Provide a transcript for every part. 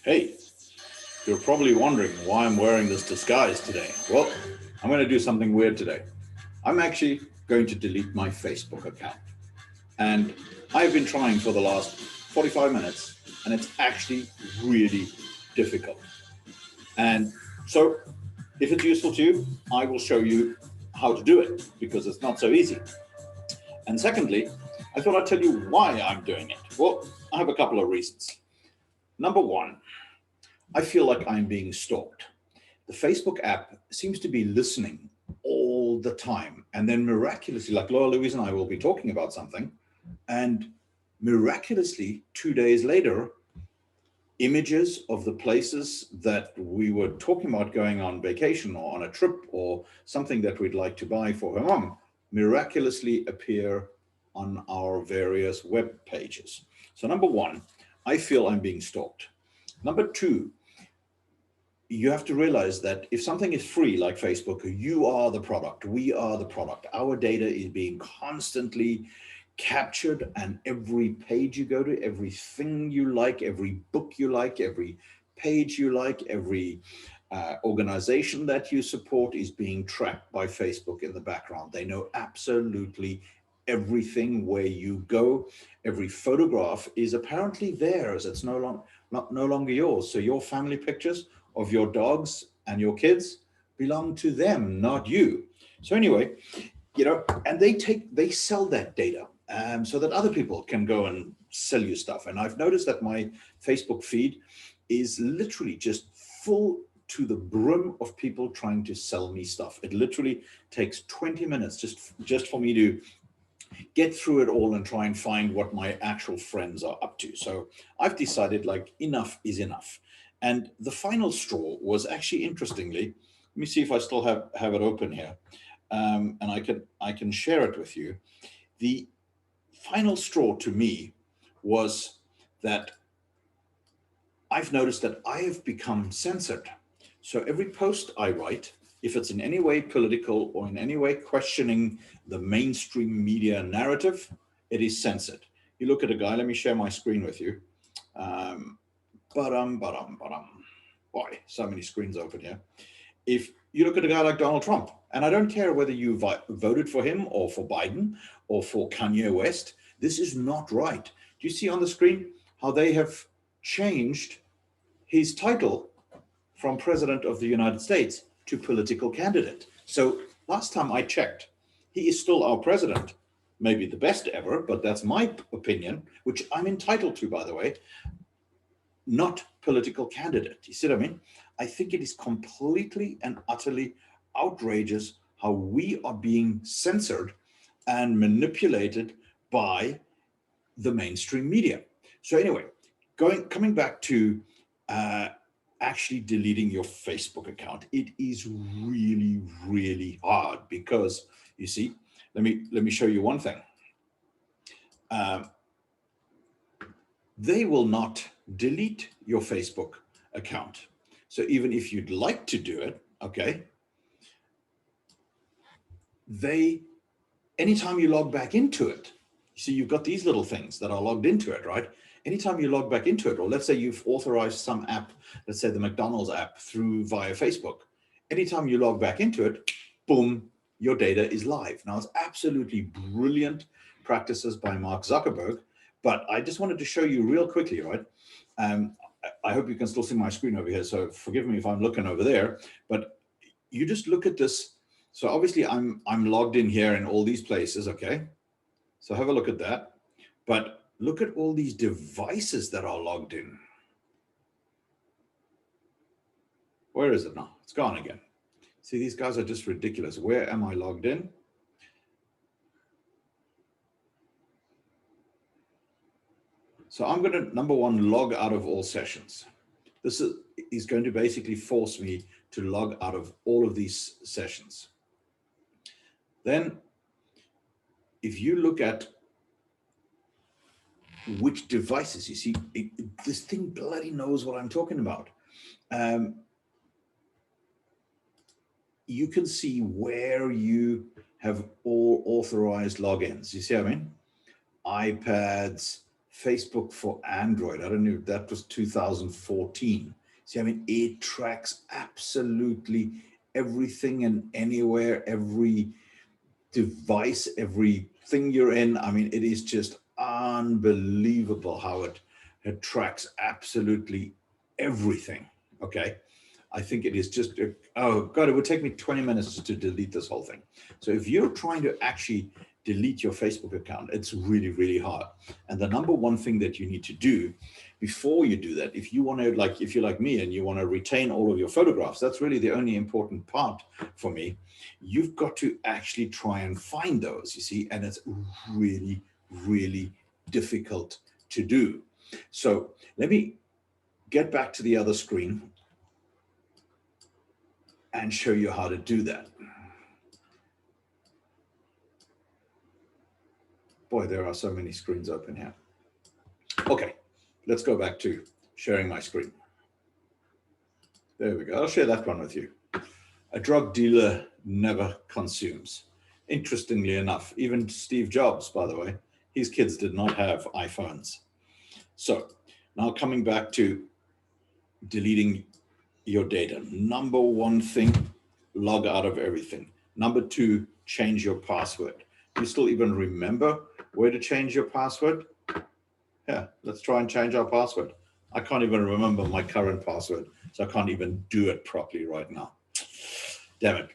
Hey, you're probably wondering why I'm wearing this disguise today. Well, I'm going to do something weird today. I'm actually going to delete my Facebook account. And I've been trying for the last 45 minutes, and it's actually really difficult. And so, if it's useful to you, I will show you how to do it because it's not so easy. And secondly, I thought I'd tell you why I'm doing it. Well, I have a couple of reasons. Number one, I feel like I'm being stalked. The Facebook app seems to be listening all the time. And then miraculously, like Laura Louise and I will be talking about something, and miraculously, 2 days later, images of the places that we were talking about going on vacation or on a trip or something that we'd like to buy for her mom miraculously appear on our various web pages. So number one, I feel I'm being stalked. Number two, you have to realize that if something is free, like Facebook, you are the product, we are the product. Our data is being constantly captured, and every page you go to, everything you like, every book you like, every page you like, every organization that you support is being tracked by Facebook in the background. They know absolutely everything where you go. Every photograph is apparently theirs. It's no longer yours. So your family pictures of your dogs and your kids belong to them, not you. So anyway, and they sell that data so that other people can go and sell you stuff. And I've noticed that my Facebook feed is literally just full to the brim of people trying to sell me stuff. It literally takes 20 minutes just for me to get through it all and try and find what my actual friends are up to. So I've decided, like, enough is enough. And the final straw was actually, interestingly, let me see if I still have it open here, and I can share it with you. The final straw to me was that I've noticed that I have become censored. So every post I write, if it's in any way political or in any way questioning the mainstream media narrative, it is censored. You look at a guy, let me share my screen with you. Um, Boy, so many screens open here. If you look at a guy like Donald Trump, and I don't care whether you voted for him or for Biden or for Kanye West, this is not right. Do you see on the screen how they have changed his title from President of the United States to political candidate? So last time I checked, he is still our president, maybe the best ever, but that's my opinion, which I'm entitled to, by the way, not political candidate. You see what I mean? I think it is completely and utterly outrageous how we are being censored and manipulated by the mainstream media. So anyway, coming back to actually deleting your Facebook account, it is really, really hard because, you see, let me show you one thing. They will not delete your Facebook account. So even if you'd like to do it, okay, anytime you log back into it, you see you've got these little things that are logged into it, right? Anytime you log back into it, or let's say you've authorized some app, let's say the McDonald's app via Facebook, anytime you log back into it, boom, your data is live. Now, it's absolutely brilliant practices by Mark Zuckerberg, but I just wanted to show you real quickly, right? I hope you can still see my screen over here, so forgive me if I'm looking over there, but you just look at this. So obviously I'm logged in here in all these places, okay? So have a look at that. But look at all these devices that are logged in. Where is it now? It's gone again. See, these guys are just ridiculous. Where am I logged in? So I'm going to, number one, log out of all sessions. This is going to basically force me to log out of all of these sessions. Then, if you look at which devices, you see, this thing bloody knows what I'm talking about. You can see where you have all authorized logins. You see what I mean? iPads, Facebook for Android. I don't know, that was 2014. See, I mean, it tracks absolutely everything and anywhere, every device, everything you're in. I mean, it is just unbelievable how it tracks absolutely everything. Okay. I think it is just, oh God, it would take me 20 minutes to delete this whole thing. So if you're trying to actually delete your Facebook account, it's really, really hard. And the number one thing that you need to do before you do that, if you want to, like, if you're like me and you want to retain all of your photographs, that's really the only important part for me. You've got to actually try and find those, you see, and it's really, really difficult to do. So let me get back to the other screen and show you how to do that. Boy, there are so many screens open here. Okay, let's go back to sharing my screen. There we go. I'll share that one with you. A drug dealer never consumes. Interestingly enough, even Steve Jobs, by the way, his kids did not have iPhones. So now coming back to deleting your data. Number one thing, log out of everything. Number two, change your password. Do you still even remember where to change your password? Yeah, let's try and change our password. I can't even remember my current password, so I can't even do it properly right now. Damn it.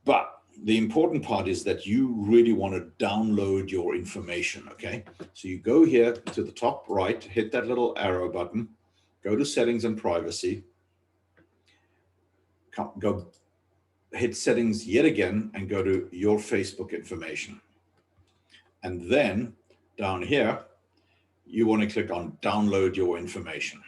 But the important part is that you really want to download your information, okay? So you go here to the top right, hit that little arrow button, go to settings and privacy, go hit settings yet again and go to your Facebook information. And then down here, you want to click on download your information.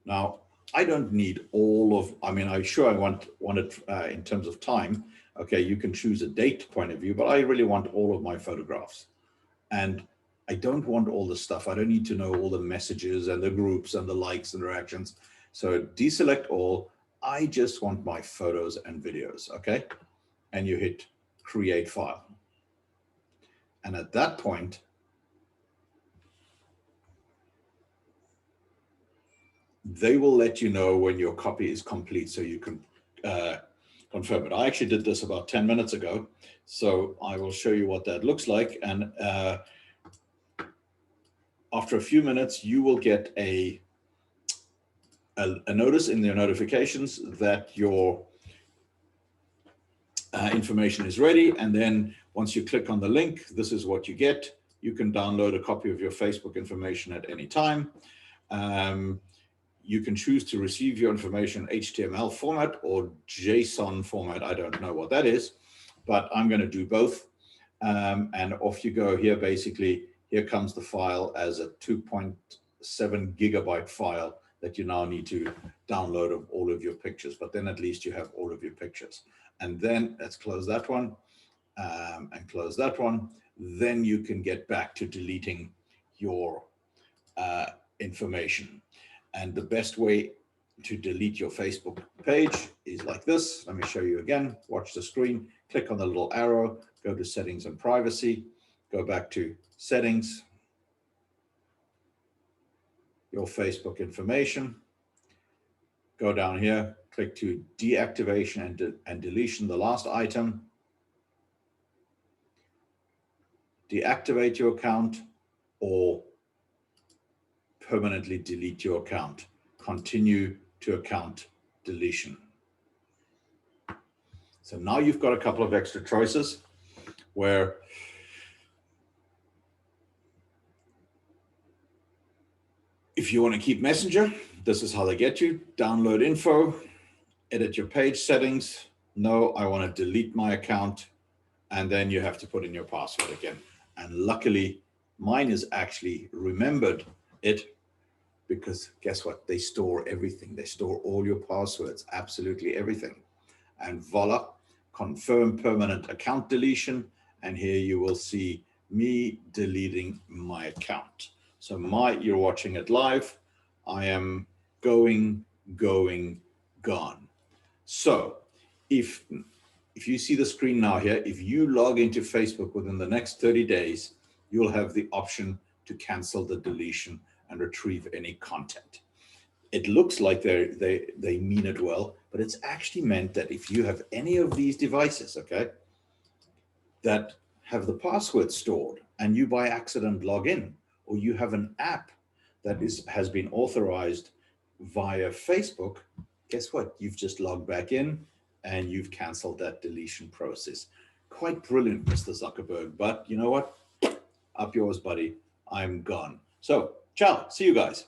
Now, I don't need all of, I mean, I'm sure I want it in terms of time. Okay, you can choose a date point of view, but I really want all of my photographs. And I don't want all the stuff. I don't need to know all the messages and the groups and the likes and reactions. So deselect all. I just want my photos and videos, okay? And you hit create file. And at that point, they will let you know when your copy is complete so you can confirm it. I actually did this about 10 minutes ago, so I will show you what that looks like. And after a few minutes, you will get a notice in their notifications that your information is ready. And then once you click on the link, this is what you get. You can download a copy of your Facebook information at any time. You can choose to receive your information HTML format or JSON format. I don't know what that is, but I'm going to do both. And off you go here. Basically, here comes the file as a 2.7 gigabyte file that you now need to download of all of your pictures, but then at least you have all of your pictures. And then let's close that one and close that one. Then you can get back to deleting your information. And the best way to delete your Facebook page is like this. Let me show you again. Watch the screen, click on the little arrow, go to settings and privacy, go back to settings, your Facebook information, go down here, click to deactivation and deletion, the last item. Deactivate your account or permanently delete your account. Continue to account deletion. So now you've got a couple of extra choices where if you want to keep Messenger, this is how they get you. Download info, edit your page settings. No, I want to delete my account. And then you have to put in your password again. And luckily, mine is actually remembered it, because guess what? They store everything. They store all your passwords, absolutely everything. And voila, confirm permanent account deletion. And here you will see me deleting my account. So you're watching it live. I am going, gone. So if you see the screen now here, if you log into Facebook within the next 30 days, you'll have the option to cancel the deletion and retrieve any content. It looks like they mean it well, but it's actually meant that if you have any of these devices, okay, that have the password stored and you by accident log in, or you have an app that has been authorized via Facebook, guess what? You've just logged back in and you've canceled that deletion process. Quite brilliant, Mr. Zuckerberg. But you know what? Up yours, buddy. I'm gone. So, ciao. See you guys.